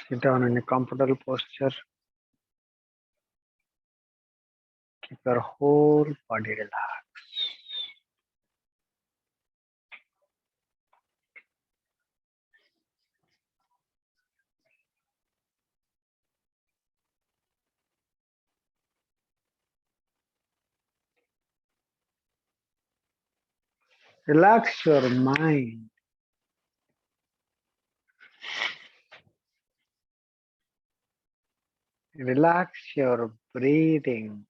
Sit down in a comfortable posture. Keep your whole body relaxed. Relax your mind. Relax your breathing.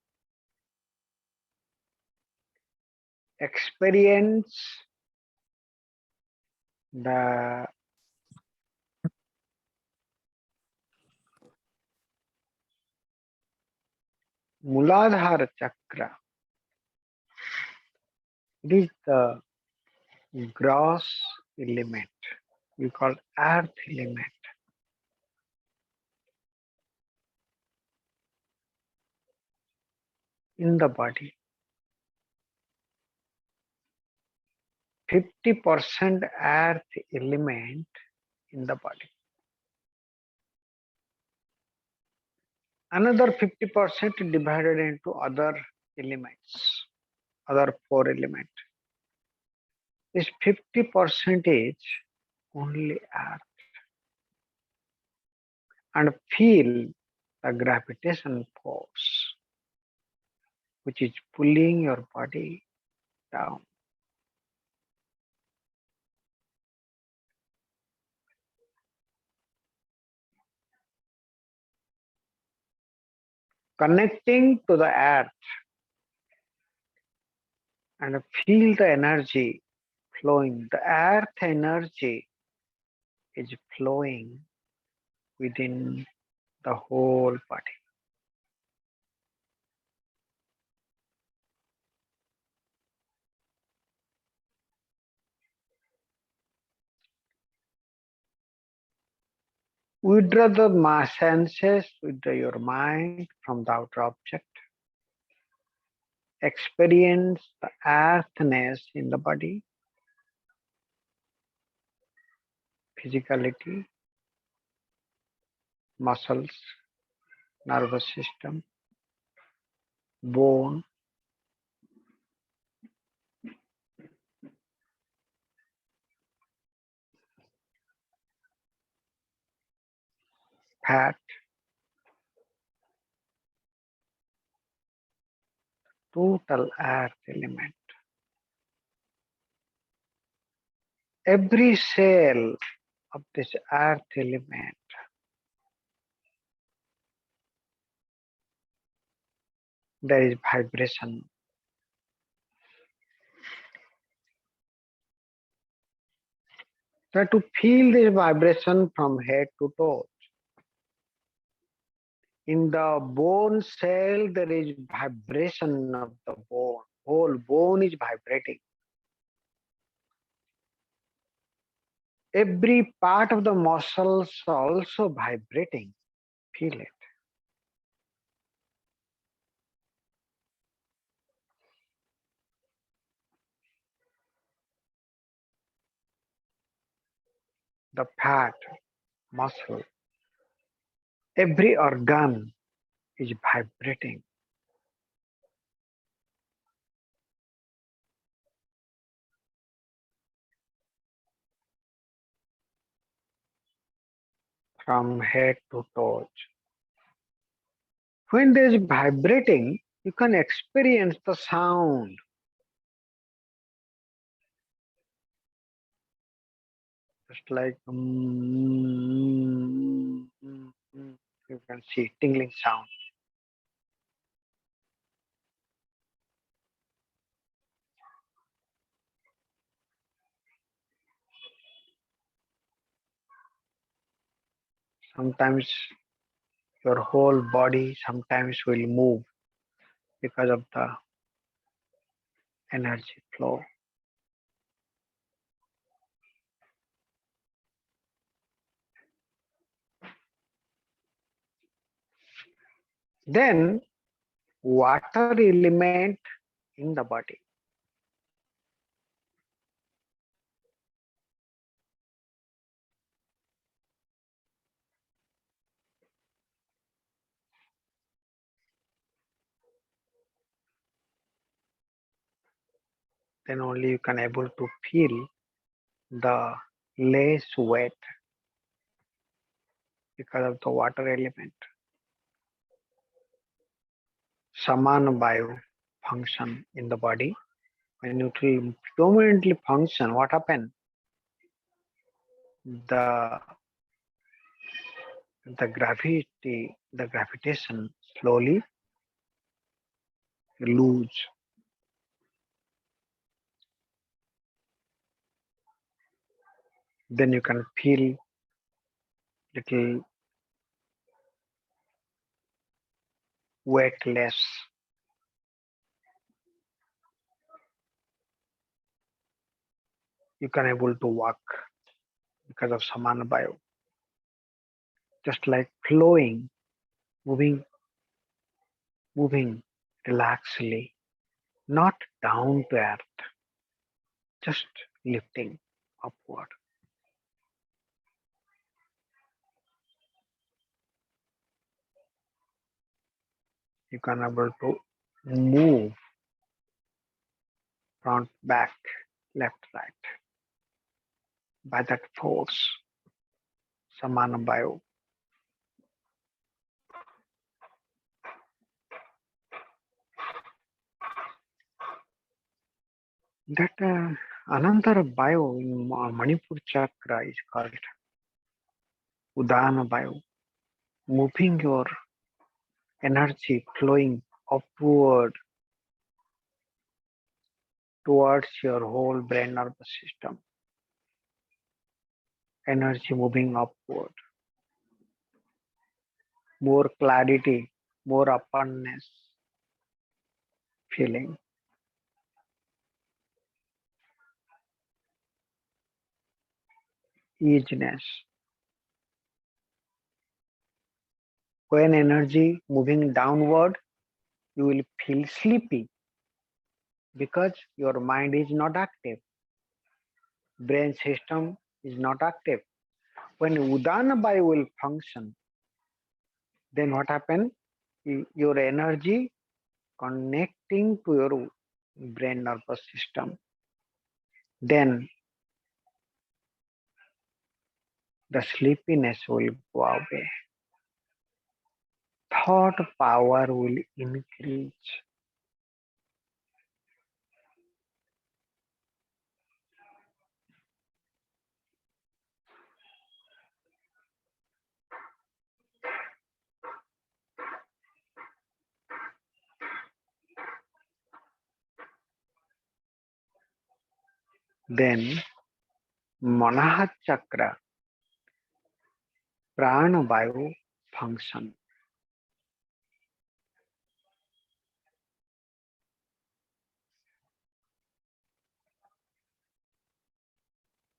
Experience the Muladhara chakra. It is the gross element. We call earth element. In the body. 50% earth element in the body. Another 50% divided into other elements, other 4 elements. This 50% is only earth. And feel the gravitation force which is pulling your body down. Connecting to the earth and feel the energy flowing. The earth energy is flowing within the whole body. Withdraw the senses, withdraw your mind from the outer object. Experience the earthness in the body, physicality, muscles, nervous system, bone, fat, total earth element. Every cell of this earth element there is vibration. Try to feel this vibration from head to toe. In the bone cell, there is vibration of the bone. Whole bone is vibrating. Every part of the muscles also vibrating. Feel it. The fat, muscle, every organ is vibrating. From head to toes. When there is vibrating, you can experience the sound. Just like you can see tingling sound. Sometimes your whole body sometimes will move because of the energy flow. Then water element in the body. then only you can able to feel the less weight because of the water element. Saman Vayu function in the body. When it will predominantly function, what happen? The the gravitation slowly lose. Then you can feel little weightless. You can able to walk because of Saman Vayu. Just like flowing, moving, moving relaxedly, not down to earth, just lifting upward. You can able to move front, back, left, right by that force, Samana Vayu. That another Vayu in Manipur chakra is called Udana Vayu, moving your energy flowing upward towards your whole brain nervous system. Energy moving upward, more clarity, more openness, feeling, easiness. When energy moving downward, you will feel sleepy because your mind is not active. Brain system is not active. When Udana Vayu will function, then what happens? Your energy connecting to your brain nervous system. Then the sleepiness will go away. Thought power will increase. Then Manaha Chakra, Prana Vayu function.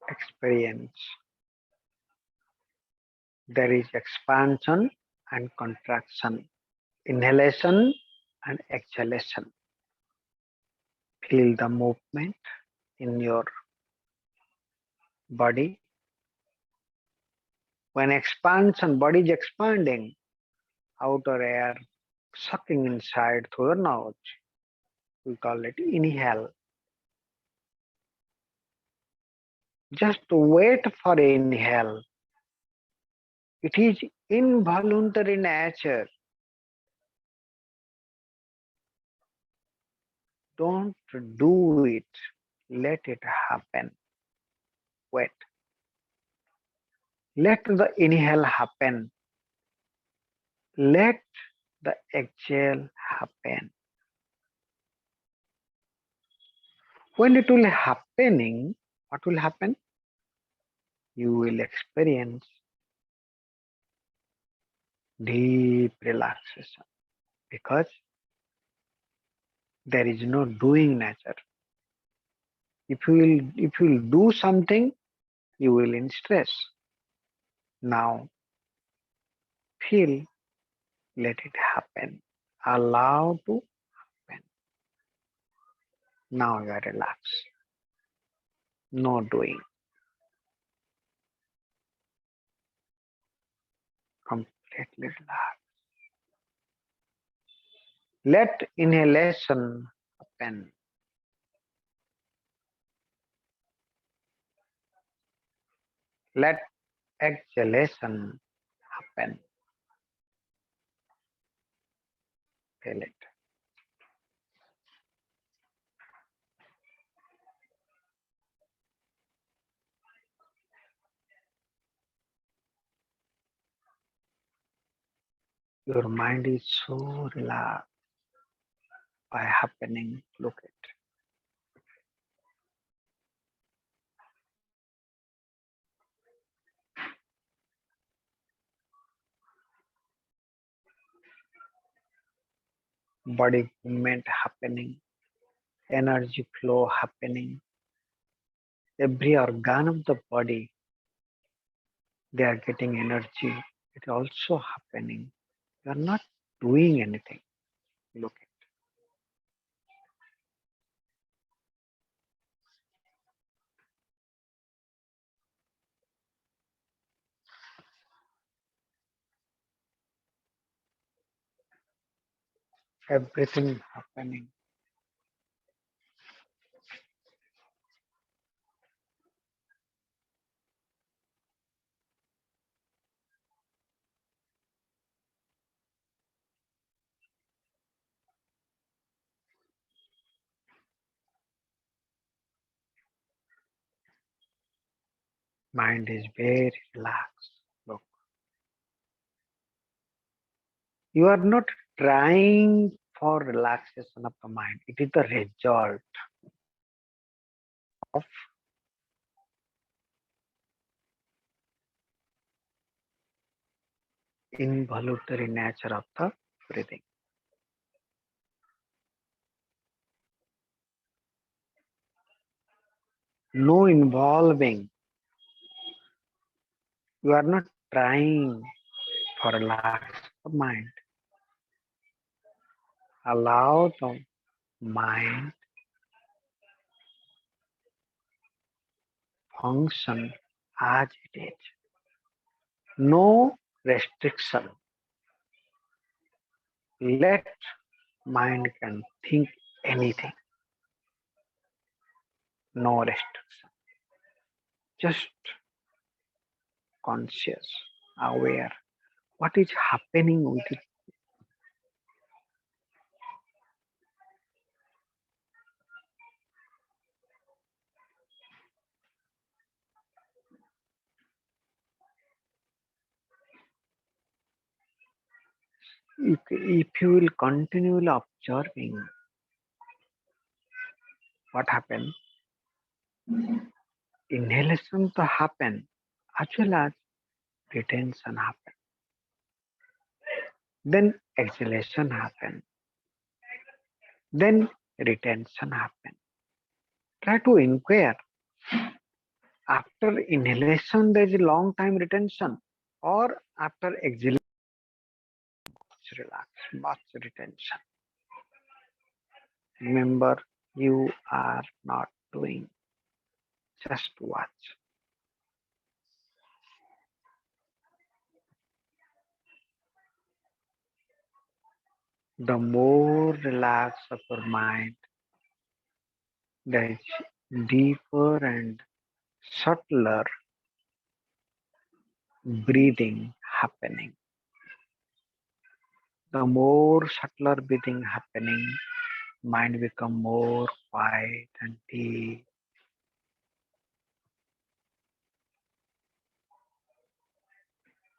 Experience. There is expansion and contraction, inhalation and exhalation. Feel the movement in your body. When expansion, body is expanding, outer air sucking inside through your nose. We call it inhale. Just wait for inhale. It is involuntary nature. Don't do it. Let it happen. Wait. Let the inhale happen. Let the exhale happen. When it will happening, what will happen? You will experience deep relaxation because there is no doing nature. If you will do something, you will in stress. Now feel, let it happen. Allow to happen. Now you are relaxed. No doing. Completely relaxed. Let inhalation happen. Let exhalation happen. Feel it. Your mind is so relaxed by happening. Look at body movement happening, energy flow happening. Every organ of the body, they are getting energy. It also happening. You are not doing anything. Look at everything happening. Mind is very relaxed. Look, you are not trying for relaxation of the mind. It is the result of involuntary nature of the breathing. No involving. You are not trying for relax the mind. Allow the mind function as it is. No restriction. Let mind can think anything. No restriction. Just conscious, aware. What is happening with it? If you will continually observing what happened, inhalation to happen as well as retention happen. Then exhalation happen. Then retention happen. Try to inquire. After inhalation, there is a long time retention, or after exhalation, relax, much retention. Remember, you are not doing. Just watch. The more relaxed of your mind, there is deeper and subtler breathing happening. The more subtler breathing happening, mind become more quiet and deep,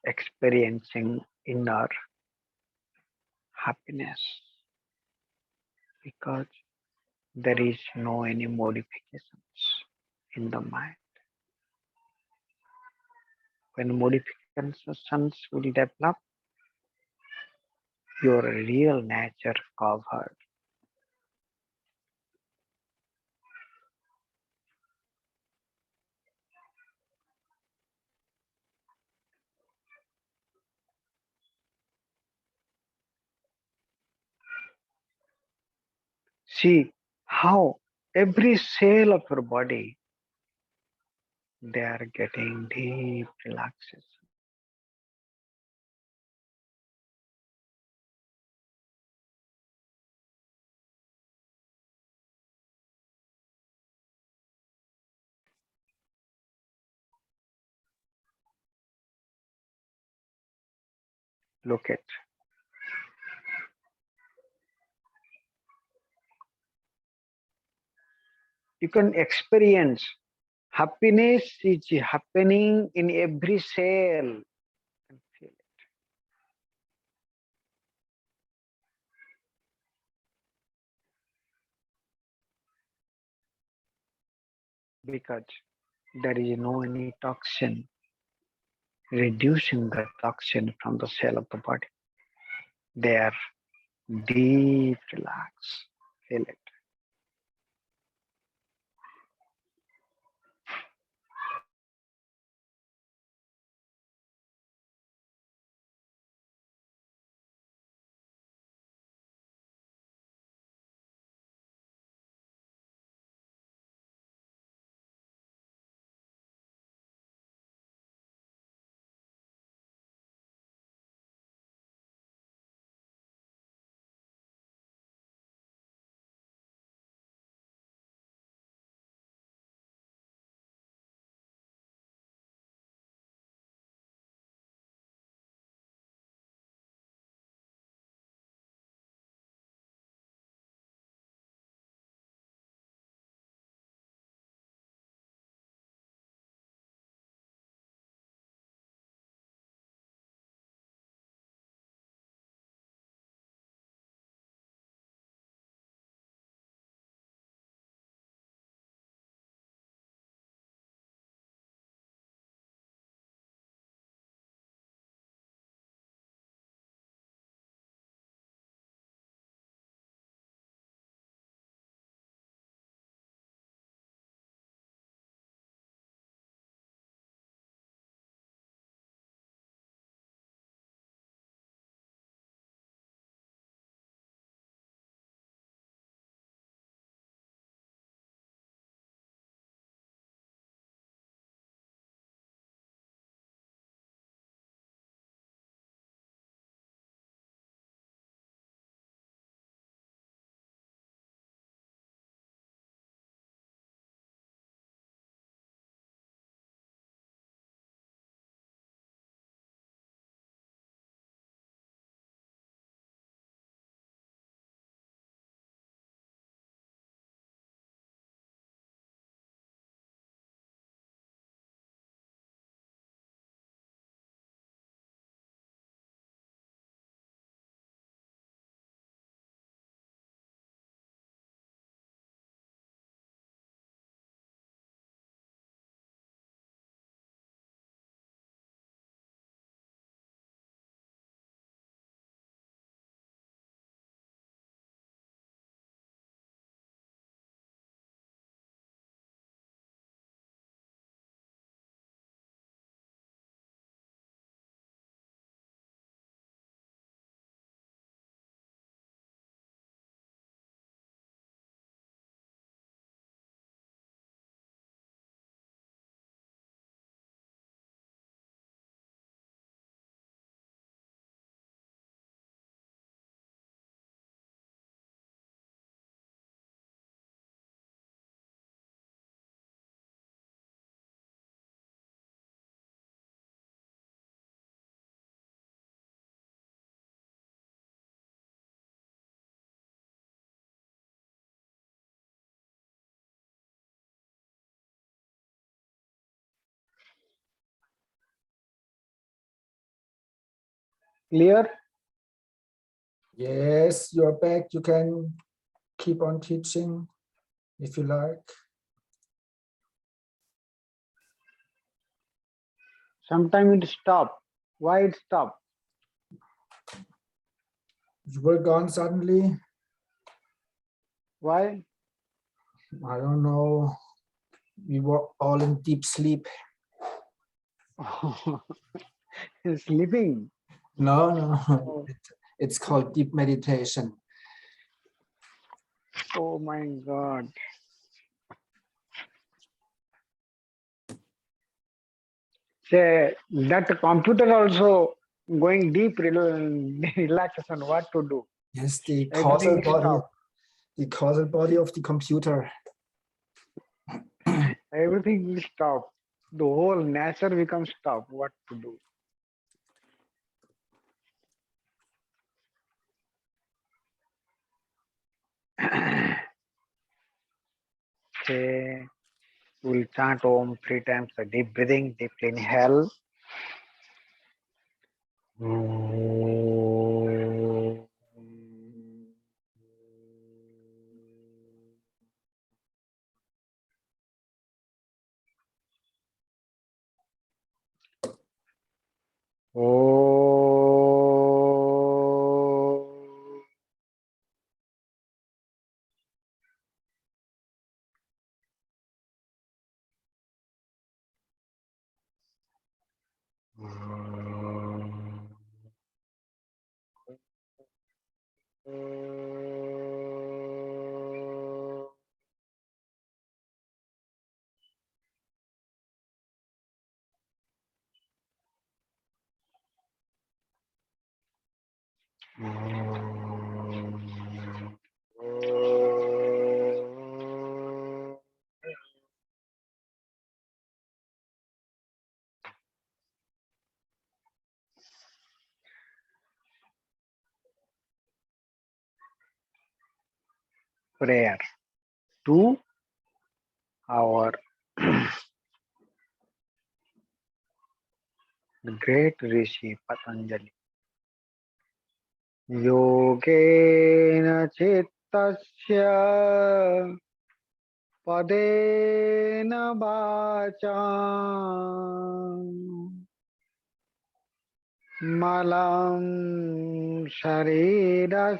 experiencing inner happiness because there is no any modifications in the mind. When modifications will develop, your real nature covered. See how every cell of your body they are getting deep relaxation. Look at. You can experience happiness is happening in every cell. You can feel it. Because there is no any toxin, reducing the toxin from the cell of the body. They are deep relax. Feel it. Clear? Yes, you're back. You can keep on teaching if you like. Sometimes it stop. Why it stop? You were gone suddenly. Why? I don't know. We were all in deep sleep. Sleeping. No. Oh, It's called deep meditation. oh my God. Say that computer also going deep relaxation. What to do? Yes, the Everything is stop. causal body of the computer. Everything will stop. The whole nature becomes stop. What to do? Okay. We'll chant Om 3 times. A deep breathing, deep inhale. Prayer to our great Rishi Patanjali. Yogena Chittasya Padena Vacha Malam Sharirasya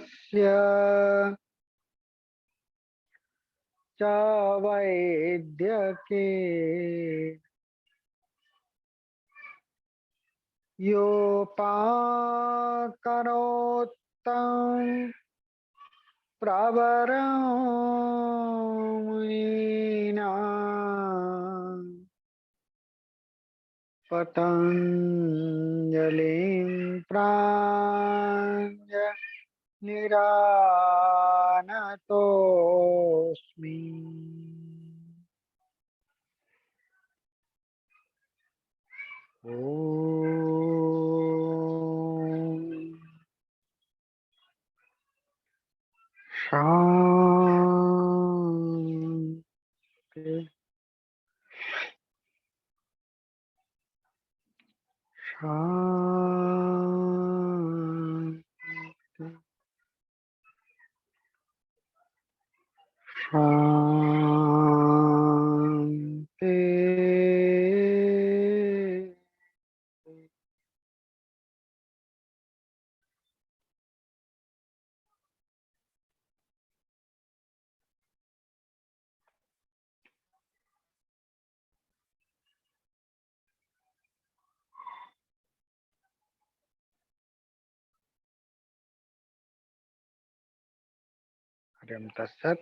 Cha Vaidyake Yopakarottam Pravaramina Patanjalim Pranja Niranatosmi. Om Shanti Shanti Shanti. Hariam Tassat.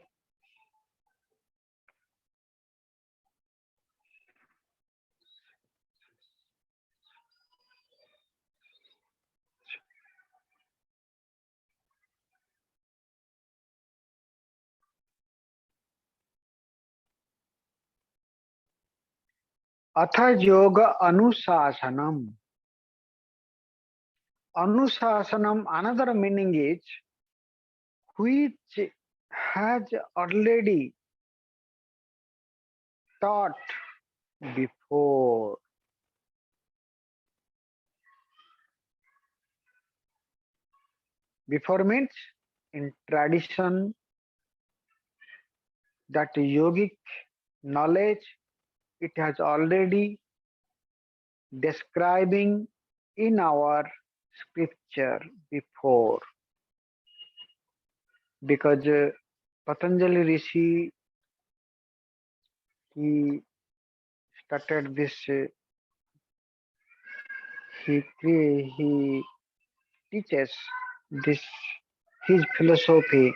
Atha yoga anusasanam. Anusasanam, another meaning is which has already taught before. Before means in tradition that yogic knowledge it has already describing in our scripture before because Patanjali Rishi he started this he teaches this his philosophy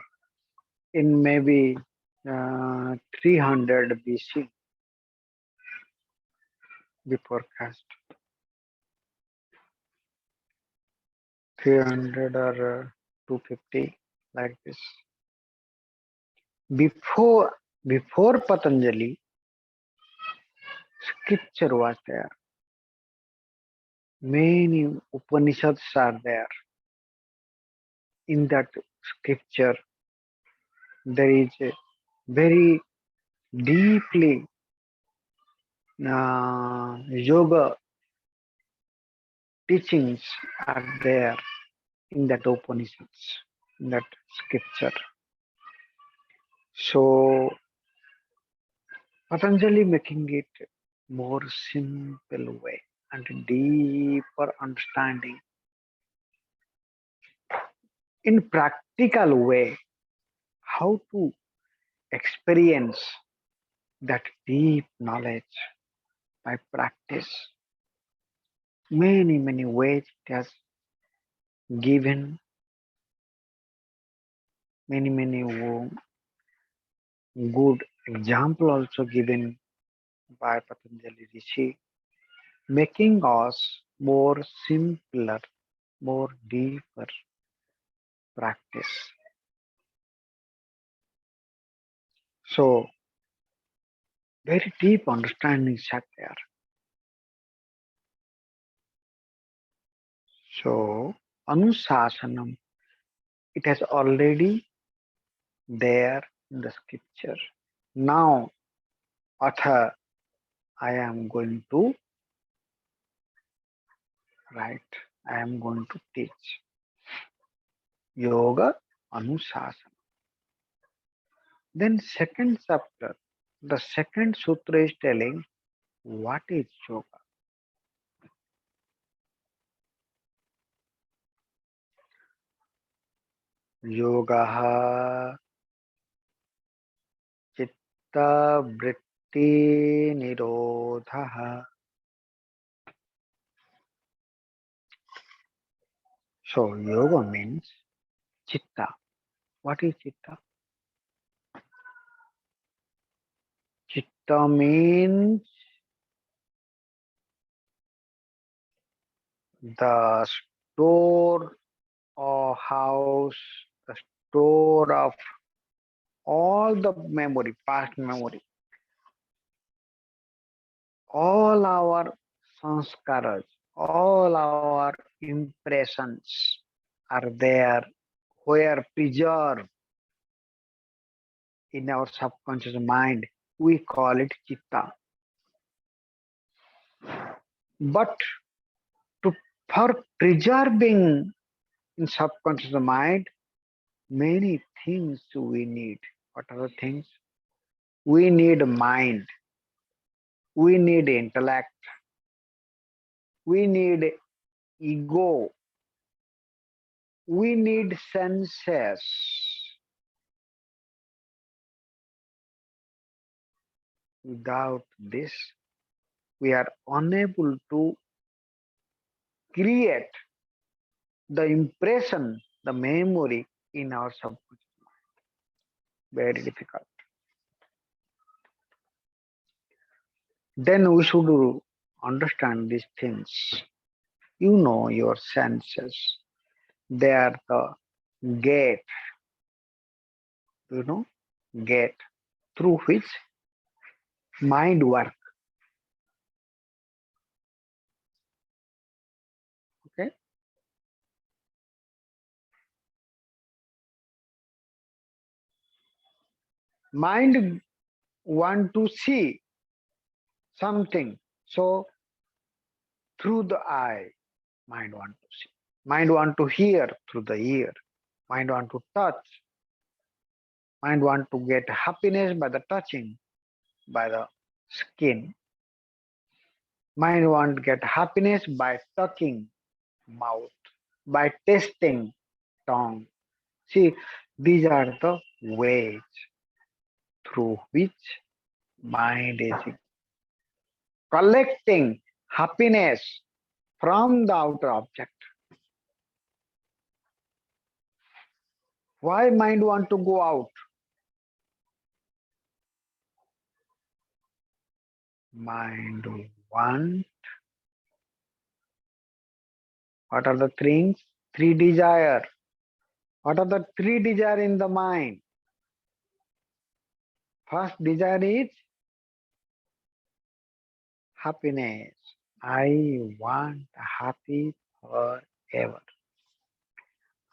in maybe 300 BC before Christ 300 or 250 like this before Patanjali scripture was there. Many Upanishads are there. In that scripture, there is a very Deeply yoga teachings are there in that Upanishads, in that scripture. So Patanjali making it more simple way and deeper understanding in practical way how to experience that deep knowledge by practice. Many ways it has given, many good example also given by Patanjali Rishi, making us more simpler, more deeper practice. So very deep understanding sat there. So Anusasanam, it has already there in the scripture. Now, Atha, I am going to write, I am going to teach Yoga Anusasana. Then second chapter, the second sutra is telling what is yoga. Yoga chitta vritti nirodha. So yoga means chitta. What is chitta? Chitta means the store or house, the store of all the memory, past memory, all our sanskaras, all our impressions are there where preserved in our subconscious mind. We call it chitta. But to, for preserving in subconscious mind, many things we need. What are the things? We need mind, we need intellect, we need ego, we need senses. Without this, we are unable to create the impression, the memory in our subconscious. Very difficult. Then we should understand these things. You know your senses. They are the gate, you know, gate through which mind work. Okay. Mind want to see something. So through the eye, mind want to see. Mind want to hear through the ear. Mind want to touch. Mind want to get happiness by the touching, by the skin. Mind want to get happiness by talking, mouth, by tasting, tongue. See, these are the ways through which mind is collecting happiness from the outer object. Why mind want to go out? Mind want. What are the things? Three desire. What are the three desire in the mind? First desire is happiness. I want happy forever.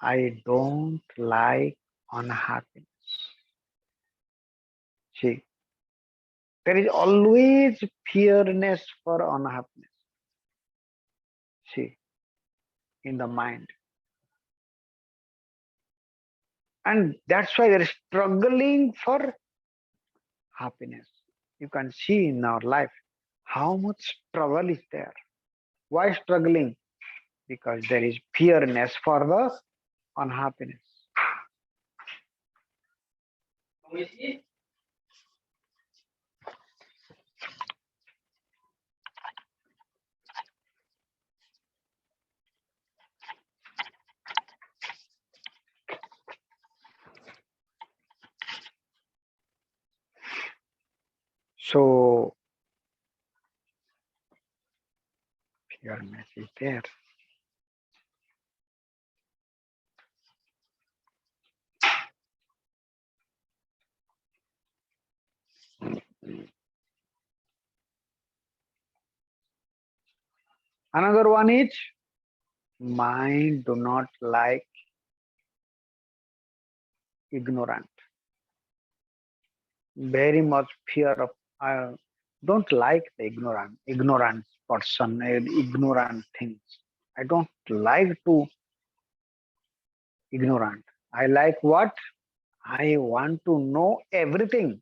I don't like unhappiness. See, There is always fearness for unhappiness. See, in the mind. And that's why they're struggling for happiness. You can see in our life how much struggle is there. Why struggling? Because there is fearness for the unhappiness. So fearness is there. Another one is mind do not like ignorant. Very much fear of don't like the ignorant person, ignorant things. I don't like to ignorant. I like what? I want to know everything,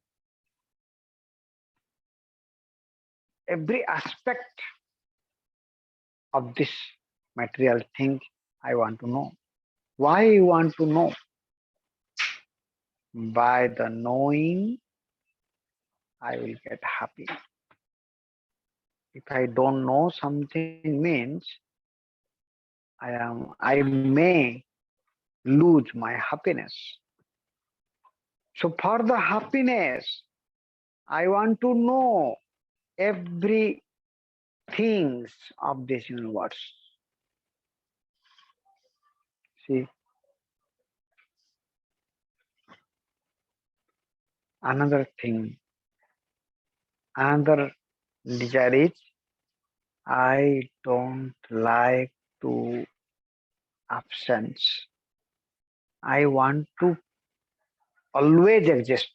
every aspect of this material thing. I want to know. Why you want to know? By the knowing, I will get happy. If I don't know something means I may lose my happiness. So for the happiness, I want to know every things of this universe. See, another thing, another desire is I don't like to absence. I want to always exist.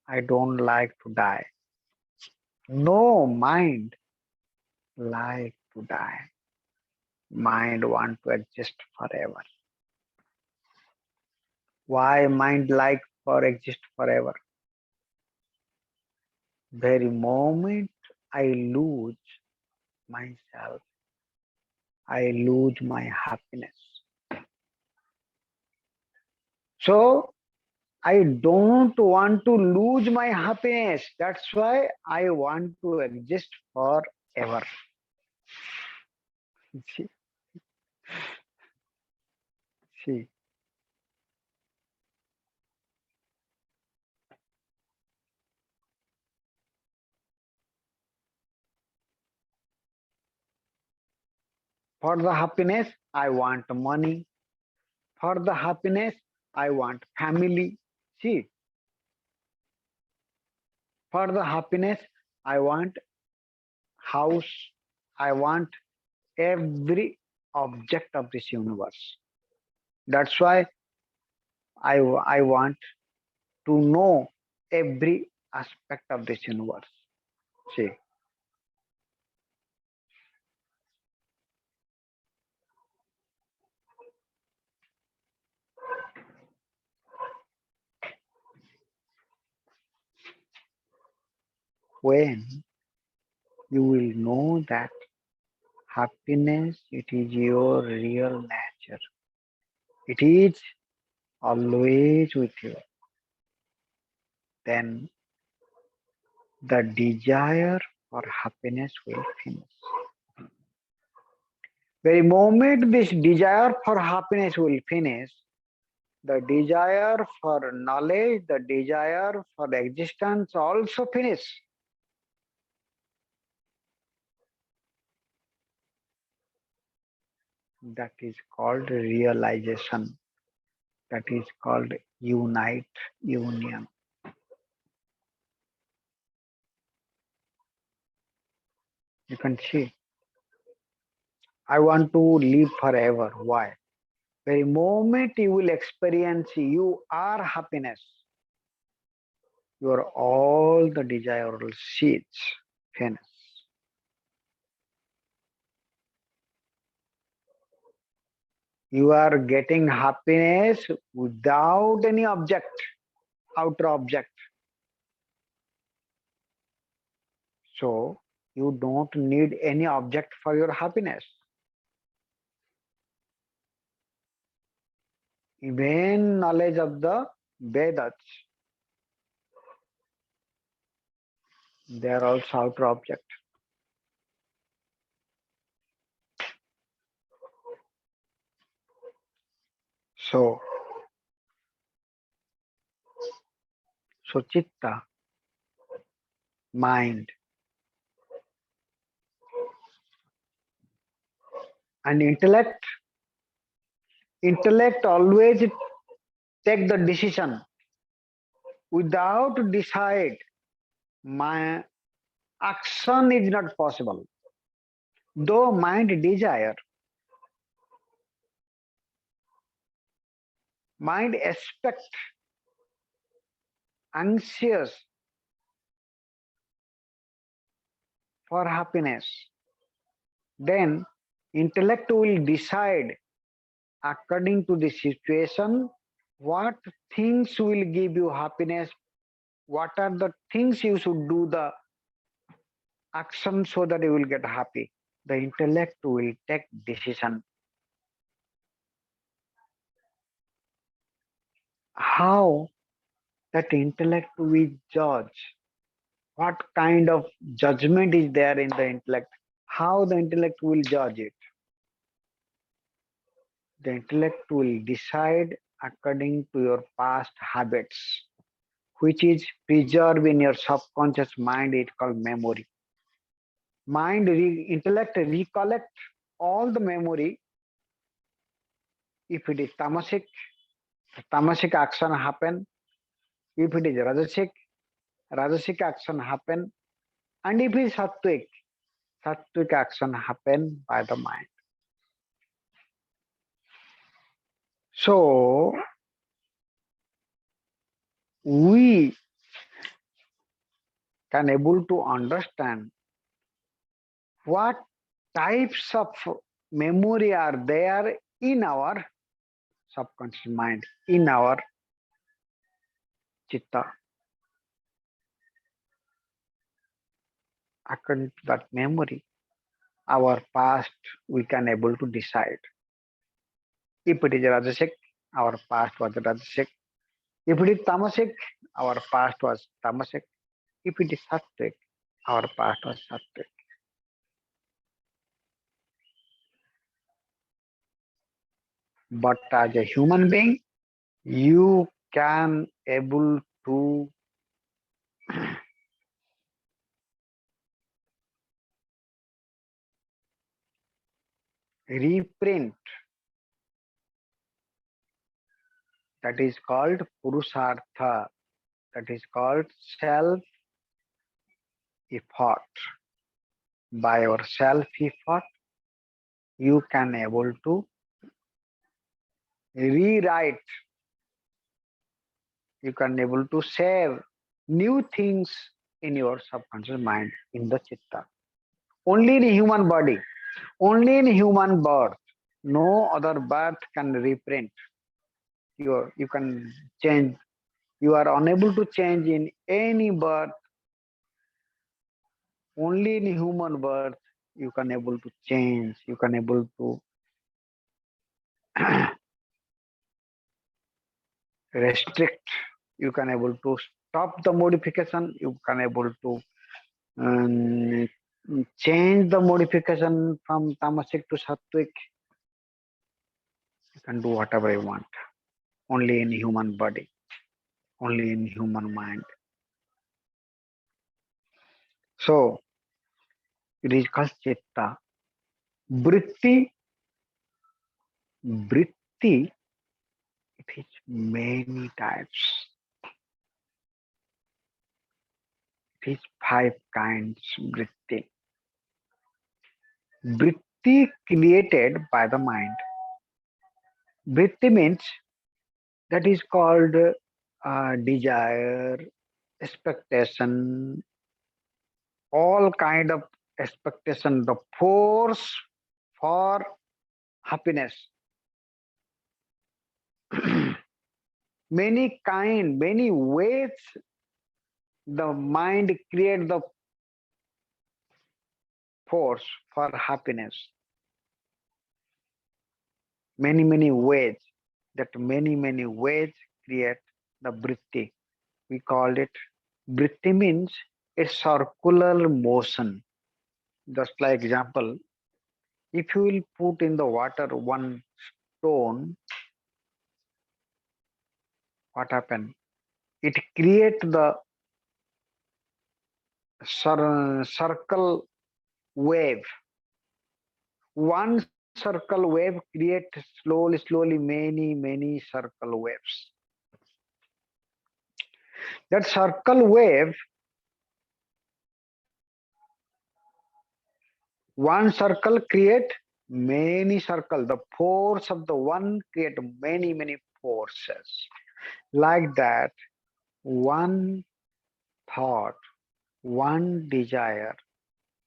I don't like to die. No mind like to die. Mind want to exist forever. Why mind like for exist forever? Very moment I lose myself, I lose my happiness. So I don't want to lose my happiness. That's why I want to exist forever. See, see. For the happiness, I want money. For the happiness, I want family. See, for the happiness, I want house. I want every object of this universe. That's why I want to know every aspect of this universe. See, when you will know that happiness, it is your real nature. It is always with you. Then the desire for happiness will finish. Very moment this desire for happiness will finish, the desire for knowledge, the desire for existence also finish. That is called realization. That is called union. You can see. I want to live forever. Why? Very moment you will experience you are happiness. your all the desirable seeds finish. You are getting happiness without any object, outer object. So you don't need any object for your happiness. Even knowledge of the Vedas, they are also outer object. So, so chitta, mind, and intellect. Intellect always take the decision without decide. My action is not possible. Though mind desire, mind expect, anxious for happiness, then intellect will decide according to the situation what things will give you happiness, what are the things you should do the action so that you will get happy. The intellect will take decision. How that intellect will judge? What kind of judgment is there in the intellect? How the intellect will judge it? The intellect will decide according to your past habits, which is preserved in your subconscious mind. It's called memory. Intellect recollect all the memory. If it is tamasic action happen. If it is rajasic action happen. And if it is sattvic action happen by the mind. So we can able to understand what types of memory are there in our subconscious mind, in our chitta. According to that memory, our past we can able to decide. If it is rajasic, our past was rajasic. If it is tamasic, our past was tamasic. If it is sattvic, our past was sattvic. But as a human being, you can able to reprint, that is called purusartha, that is called self effort. By your self effort, you can able to rewrite, you can able to save new things in your subconscious mind, in the chitta. Only in human body, only in human birth, no other birth can reprint. You can change. You are unable to change in any birth. Only in human birth you can able to change. You can able to restrict. You can able to stop the modification. You can able to um, change the modification from tamasic to sattvic. You can do whatever you want. Only in human body. Only in human mind. So it is called chitta. Vritti, vritti, it is many types. It is 5 kinds vritti. Vritti created by the mind. Vritti means that is called desire, expectation, all kind of expectation, the force for happiness. Many ways the mind create the force for happiness. Many ways. That many ways create the vritti. We call it vritti means a circular motion. Just like example, if you will put in the water one stone, what happen? It create the circle wave. One circle wave create slowly many circle waves. That circle wave, one circle create many circle. The force of the one create many forces. Like that, one thought, one desire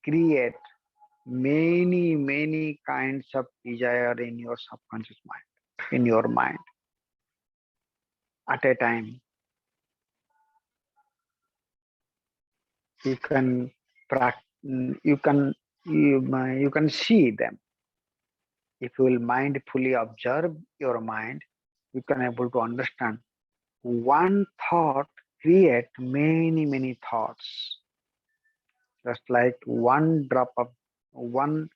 create many kinds of desire in your subconscious mind, in your mind at a time. You can you can see them. If you will mindfully observe your mind, you can able to understand. One thought create many thoughts. Just like one drop of one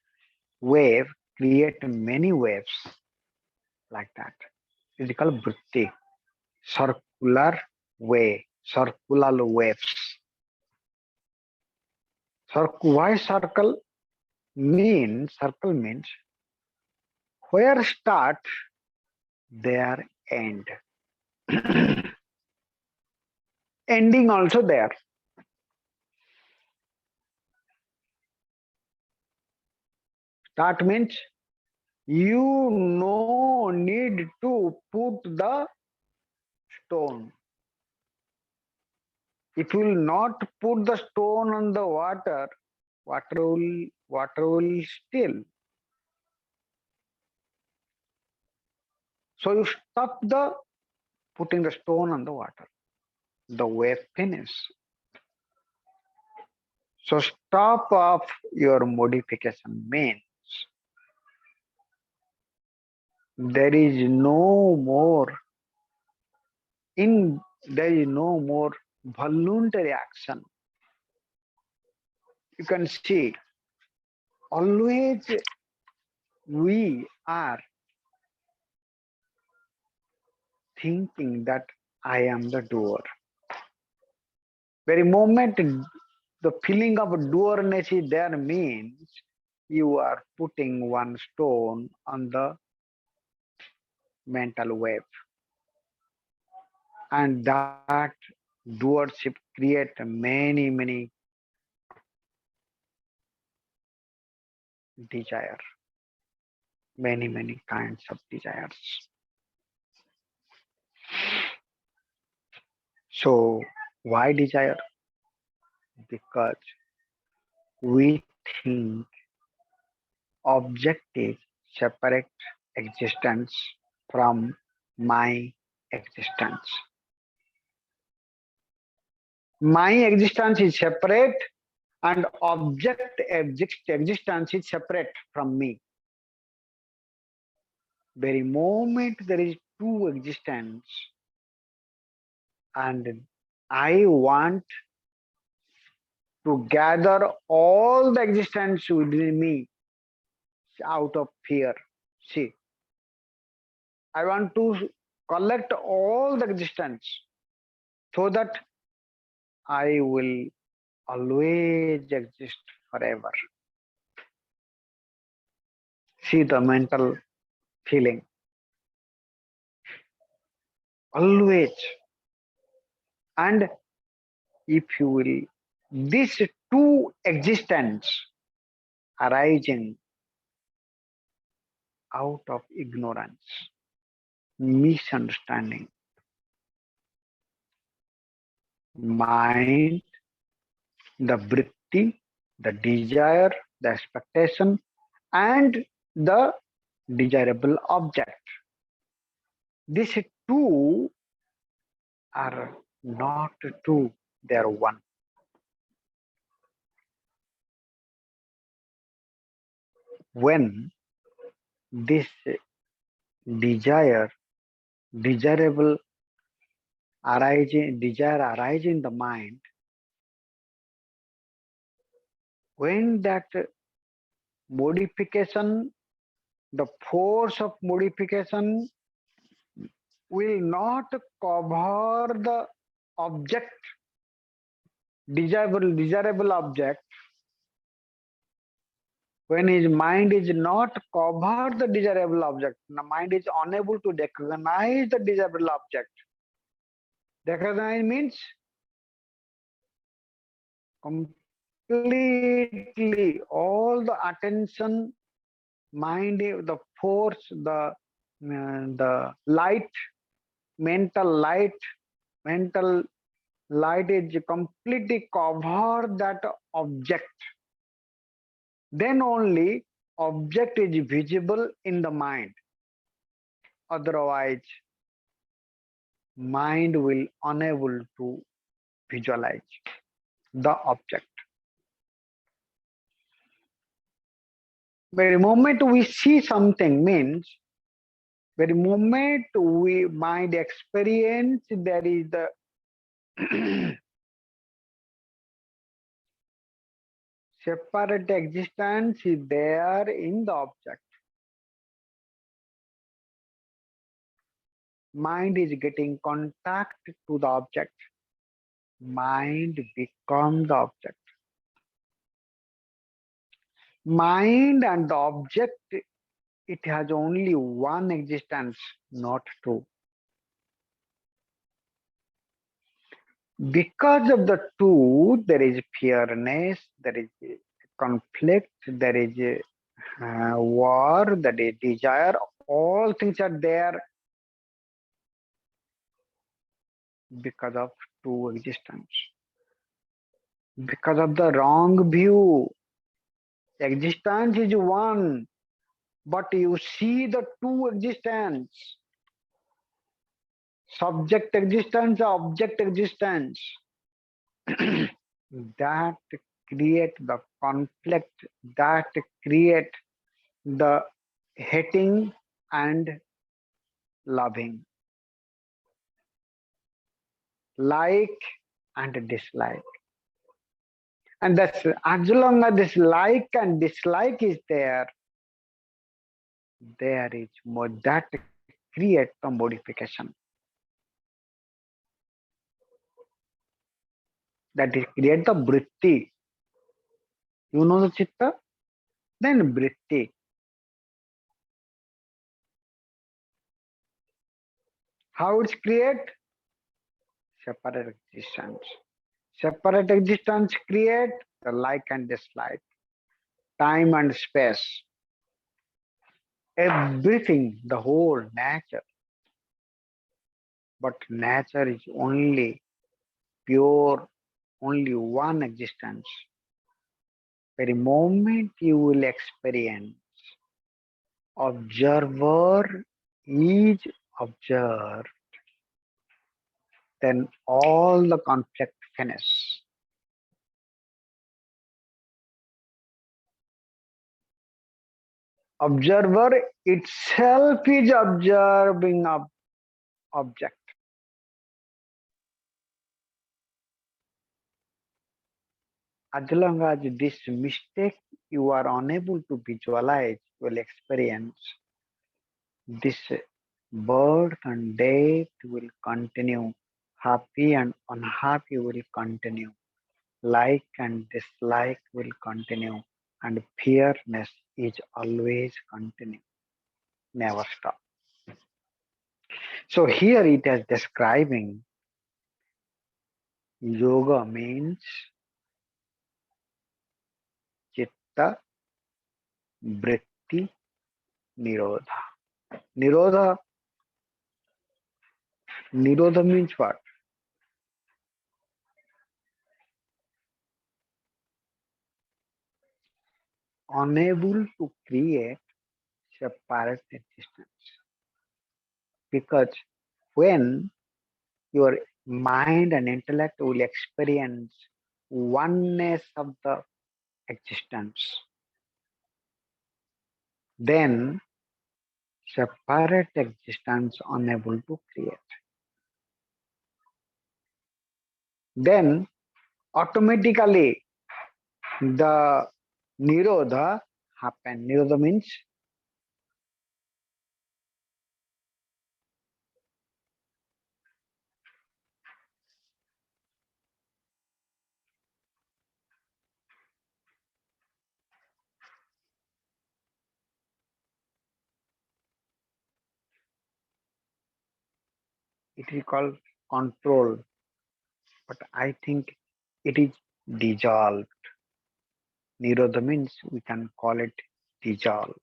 wave create many waves, like that. It is called vritti, circular way, circular waves. Why circle means where start, there end. Ending also there. Start means you no need to put the stone. If you will not put the stone on the water, water will still. So you stop the putting the stone on the water. The wave finish. So stop of your modification means there is no more there is no more voluntary action. You can see always we are thinking that I am the doer. Very moment the feeling of doerness is there means you are putting one stone on the mental wave. And that doership create many desire, many kinds of desires. So why desire? Because we think objective separate existence from my existence. My existence is separate and existence is separate from me. Very moment there is two existence and I want to gather all the existence within me out of fear. See, I want to collect all the existence so that I will always exist forever. See the mental feeling. Always. And if you will, these two existence arising out of ignorance, misunderstanding. mind, the vritti, the desire, the expectation, and the desirable object. These two are not two, they are one. When this desire, desirable desire arise in the mind, when that modification, the force of modification will not cover the object, desirable object, when his mind is not cover the desirable object, the mind is unable to recognize the desirable object. Recognize means completely all the attention, mind, the force, the light, mental light, mental light is completely cover that object. Then only object is visible in the mind. Otherwise, mind will unable to visualize the object. Very moment we see something means very moment we mind experience there is the separate existence is there in the object. Mind is getting contact to the object. Mind becomes the object. Mind and the object, it has only one existence, not two. Because of the two, there is fearness, there is conflict, there is war, there is desire. All things are there because of two existence. Because of the wrong view, existence is one, but you see the two existence. Subject existence, object existence. That create the conflict, that create the hating and loving, like and dislike. And that's as long as this like and dislike is there, there is more that create the modification. That is create the vritti. You know the chitta? Then vritti. How it's create? Separate existence. Separate existence create the like and dislike, time and space, everything, the whole nature. But nature is only pure, only one existence. Very moment you will experience, observer is observed, then all the conflict finish. Observer itself is observing object. As long as this mistake you are unable to visualize, you will experience this birth and death will continue. Happy and unhappy will continue. Like and dislike will continue. And fearness is always continue. Never stop. So here it is describing yoga means chitta, vritti, nirodha. Nirodha, nirodha means what? unable to create separate existence. Because when your mind and intellect will experience oneness of the existence, then separate existence unable to create. Then automatically the nirodha happen. Nirodha means it is called control, but I think it is dissolve. Nirodha means we can call it dissolve.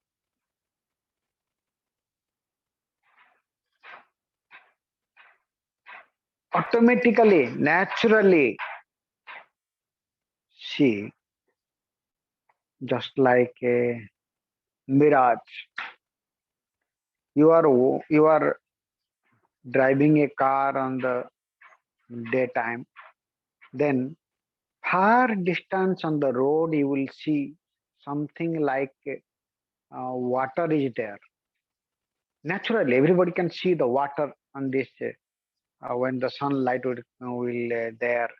Automatically, naturally, see, just like a mirage. You are driving a car on the daytime. Then far distance on the road, you will see something like water is there. Naturally, everybody can see the water on this when the sunlight will there.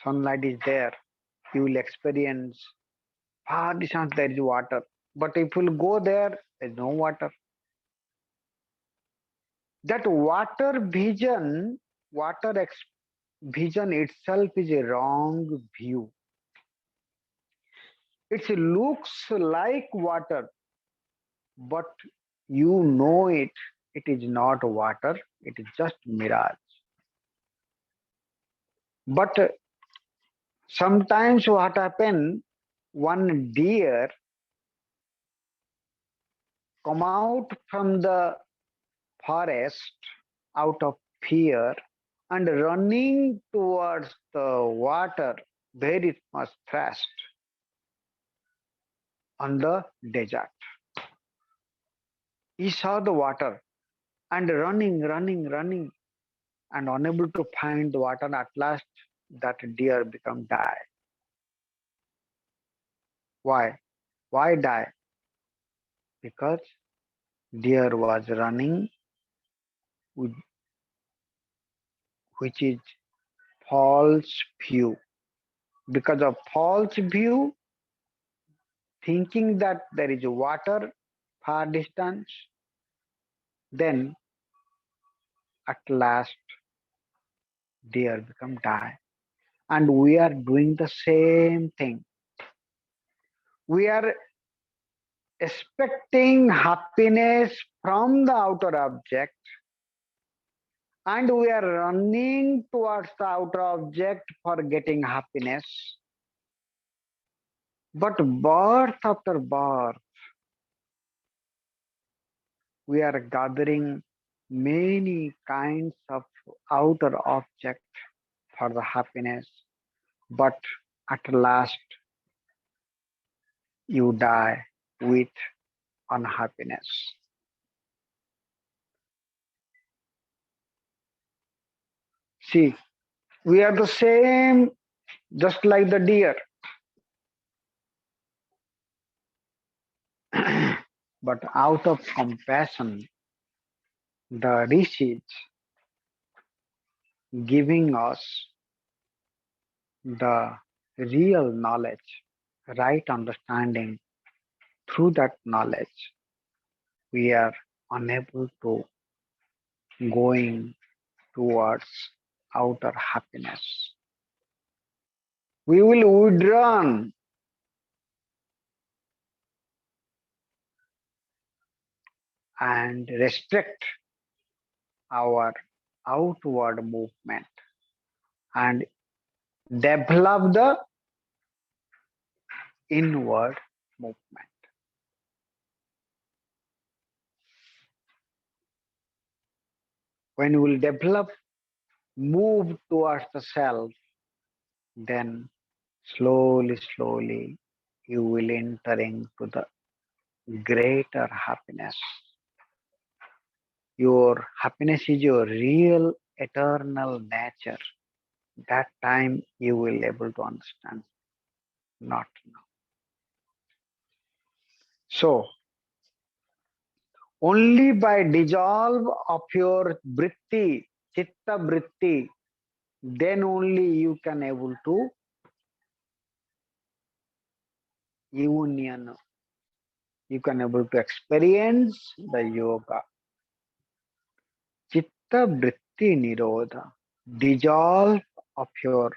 Sunlight is there. You will experience far distance there is water. But if you go there, there is no water. That vision itself is a wrong view. It looks like water, but you know it is not water, it is just mirage. But sometimes what happen, one deer come out from the forest out of fear and running towards the water very much fast on the desert. He saw the water and running and unable to find the water. At last, that deer become die. Why? Why die? Because deer was running, with, which is false view. Because of false view, thinking that there is water far distance, then at last deer become die. And we are doing the same thing. We are expecting happiness from the outer object, and we are running towards the outer object for getting happiness. But birth after birth, we are gathering many kinds of outer object for the happiness, but at last you die with unhappiness. See, we are the same, just like the deer. But out of compassion, the rishis giving us the real knowledge, right understanding. Through that knowledge, we are unable to going towards outer happiness. We will withdraw and restrict our outward movement and develop the inward movement. When we will develop, move towards the self, then slowly, slowly you will enter into the greater happiness. Your happiness is your real eternal nature. That time you will able to understand, not now. So only by dissolve of your vritti, chitta vritti, then only you can able to union. You can able to experience the yoga. Chitta vritti nirodha, dissolve of your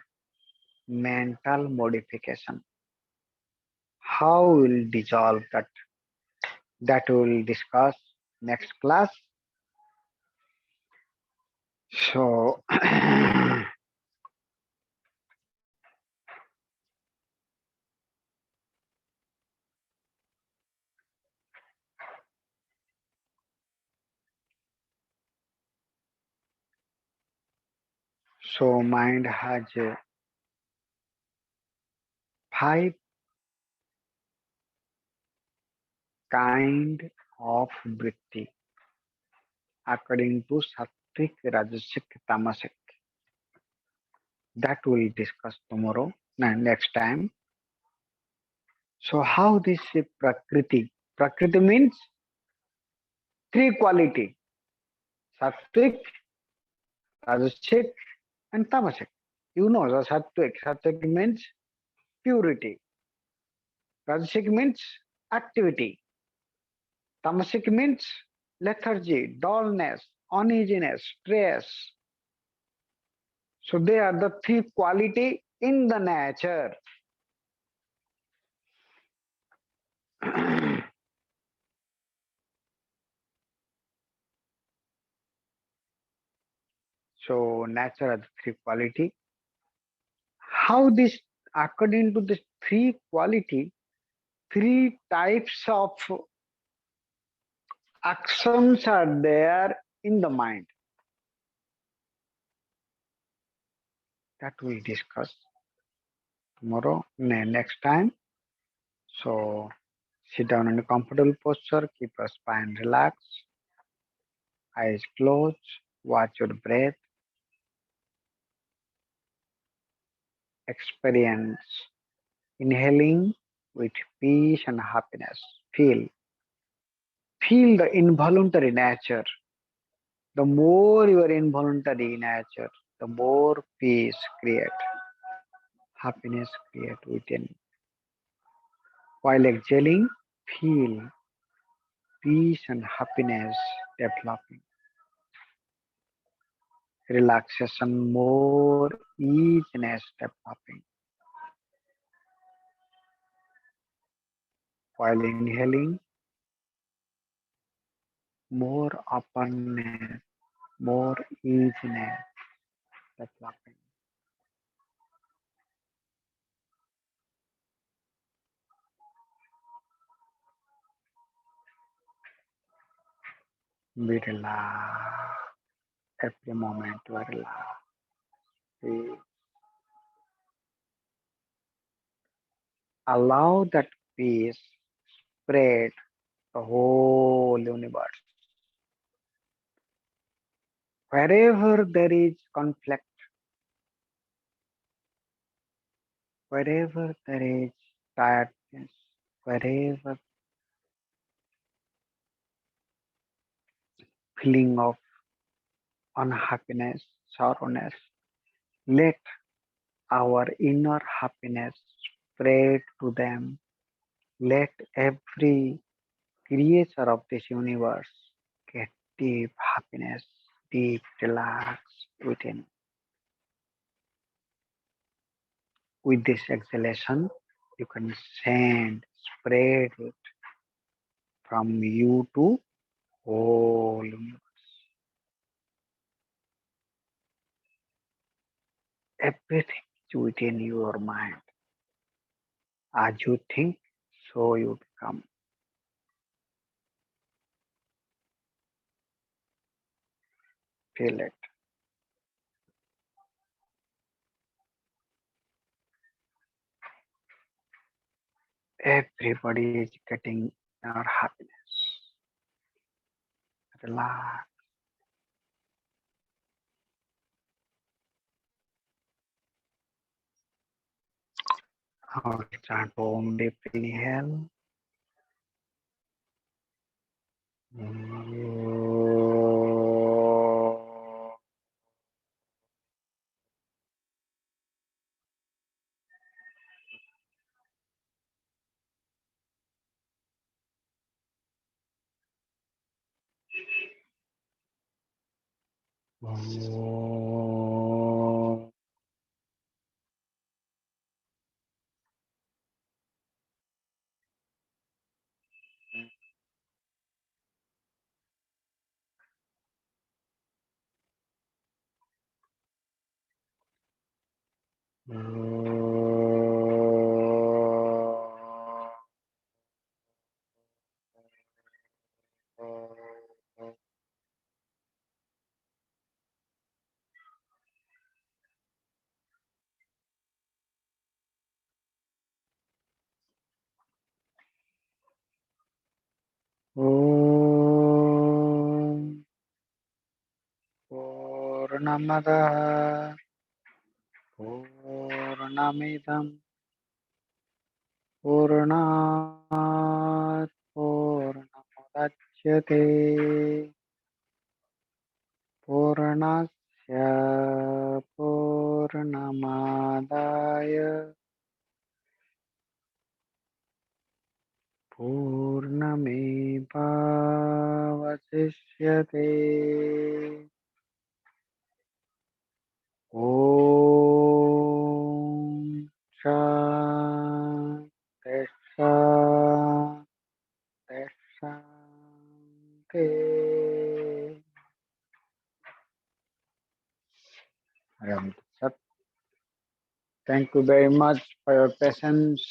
mental modification. How will dissolve that? That we will discuss next class. So, so mind has five kind of vritti according to sattvic, rajasic, tamasic. That we'll discuss tomorrow and next time. So how this prakriti? Prakriti means three quality: sattvic, rajasic, and tamasic. You know the sattvic. Sattvic means purity. Rajasic means activity. Tamasic means lethargy, dullness, uneasiness, stress. So they are the three quality in the nature. So nature has three quality. How this, according to this three quality, three types of actions are there in the mind. That we'll discuss tomorrow, next time. So sit down in a comfortable posture, keep your spine relaxed, eyes closed, watch your breath, experience inhaling with peace and happiness. Feel the involuntary nature. The more your involuntary nature, the more peace create, happiness create within. While exhaling, feel peace and happiness developing. Relaxation, more easiness developing. While inhaling, more openness, more easiness developing. Be relaxed. Every moment you are relaxed. Allow that peace spread the whole universe. Wherever there is conflict, wherever there is tiredness, wherever feeling of unhappiness, sorrowness, let our inner happiness spread to them. Let every creature of this universe get deep happiness, deep relax within. With this exhalation, you can send, spread it from you to whole universe. Everything is within your mind. As you think, so you become. Feel it. Everybody is getting our happiness. Relax. I'll chant Om deep inhale. Om Purnamada Purnamidam Purnat Purnamudachyate Purnasya Purnamadaya Purnamevavasishyate Om Shanti Shanti Shanti. Ram Tat. Thank you very much for your patience.